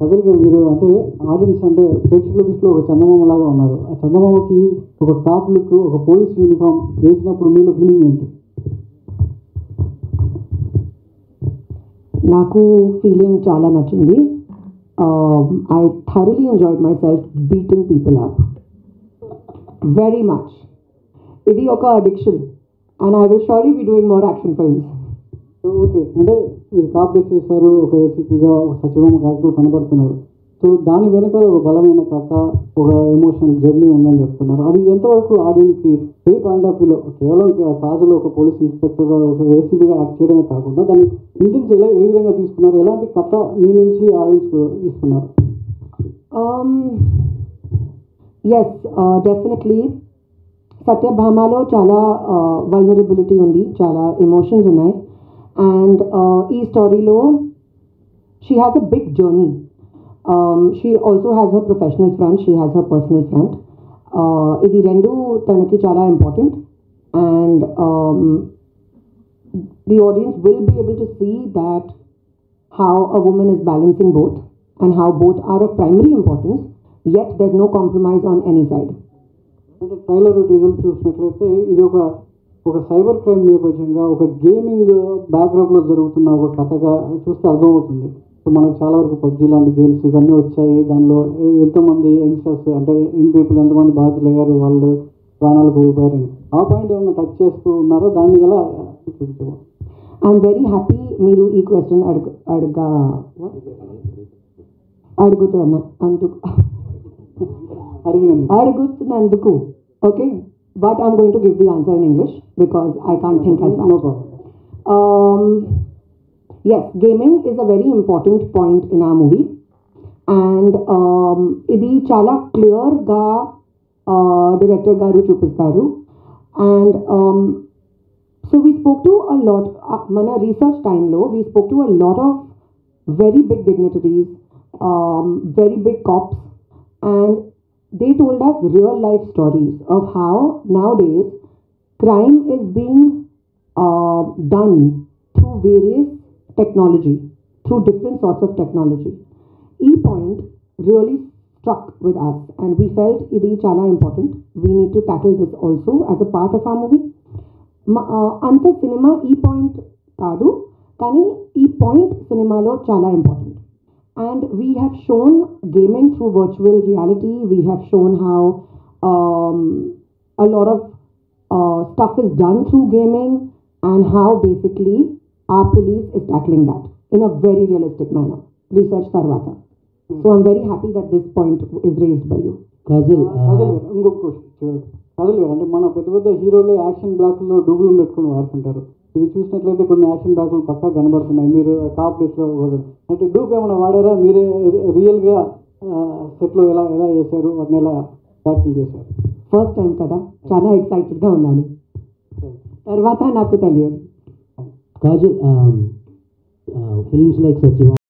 కథలు గారు మీరు అంటే ఆడియన్స్ అంటే ప్రేక్షకుల దృష్టిలో ఒక చందమామ లాగా ఉన్నారు. ఆ చందమామకి ఒక కాప్ లుక్, ఒక పోలీస్ యూనిఫామ్ వేసినప్పుడు మీలో ఫీలింగ్ ఏంటి? నాకు ఫీలింగ్ చాలా నచ్చింది. I thoroughly enjoyed my self beating people up very much. ఇది ఒక addiction and I will surely be doing more action films. Okay, అంటే మీరు కాప్ డ్రెస్ చేశారు, ఒక ఏసీపీగా ఒక సచివాలయం క్యారెక్టర్ కనబడుతున్నారు. సో దాని వెనకాల ఒక బలమైన కథ, ఒక ఎమోషనల్ జర్నీ ఉందని చెప్తున్నారు. అది ఎంతవరకు ఆడియన్స్కి ఏ పాయింట్ ఆఫ్ వ్యూలో కేవలం కాజులో ఒక పోలీస్ ఇన్స్పెక్టర్గా ఒక ఏసీపీగా యాక్ట్ చేయడమే కాకుండా దాన్ని ఇంటెన్స్ ఏ విధంగా తీసుకున్నారు, ఎలాంటి కథ మీ నుంచి ఆడియన్స్ ఇస్తున్నారు? ఎస్, డెఫినెట్లీ సత్యభామలో చాలా వల్నరబిలిటీ ఉంది, చాలా ఎమోషన్స్ ఉన్నాయి. అండ్ ఈ స్టోరీలో she has a big journey. She also has her professional front, she has her personal front. ఇది రెండు తనకి చాలా important. And the audience will be able to see that how a woman is balancing both and how both are of primary importance, yet there's no compromise on any side. అంటే trailer teaser చూసినట్లయితే ఇది ఒక cyber crime నేపథ్యంగా, ఒక gaming బ్యాక్గ్రౌండ్లో జరుగుతున్న ఒక కథగా చూస్తే అర్థమవుతుంది. సో మనకు చాలా వరకు పబ్జీ లాంటి గేమ్స్ ఇవన్నీ వచ్చాయి. దానిలో ఎంతోమంది యంగ్స్టర్స్ అంటే యంగ్ పీపుల్ ఎంతమంది బాధితులయ్యారు, వాళ్ళు ప్రాణాలు కోల్పోయారని ఆ పాయింట్ ఏమైనా టచ్ చేస్తూ ఉన్నారో, దాన్ని ఎలా చూపించారు? ఐఎమ్ వెరీ హ్యాపీ మీరు ఈ క్వశ్చన్ అడుగుతున్నందుకు. Okay, but I'm going to give the answer in English because I can't think as well. No problem. Yes, gaming is a very important point in our movie, and ఇది చాలా క్లియర్గా director గారు చూపిస్తారు. And so we spoke to a lot, మన research టైంలో we spoke to a lot of very big dignitaries, very big cops, and they told us real life stories of how nowadays crime is being done through various technology, through different sorts of technology. E point really struck with us and we felt idi chala important. We need to tackle this also as a part of our movie. Anta cinema e point kaadu, kani e point cinema lo chala important. And we have shown gaming through virtual reality. We have shown how a lot of stuff is done through gaming and how basically our police is tackling that in a very realistic manner. Research tarvata. So I'm very happy that this point is raised by you. Kajal ఇంకొక question. Kajal గారు, అంటే మన పెద్ద పెద్ద హీరోలు action బ్లాక్లో డూబులు పెట్టుకుని వాడుతుంటారు. ఇది చూసినట్లయితే కొన్ని యాక్షన్ బ్లాక్లు పక్కా కనబడుతున్నాయి. మీరు కాప్ డ్రెస్లో కూడా అంటే డూప్ ఏమైనా వాడారా? మీరే రియల్గా సెట్లో ఎలా చేశారు, వాటిని ఎలా ట్యాకిల్ చేశారు? ఫస్ట్ టైం కదా, చాలా ఎక్సైటెడ్గా ఉన్నాను. తర్వాత నాకు తెలియదు. Kajal, films like Satyabhama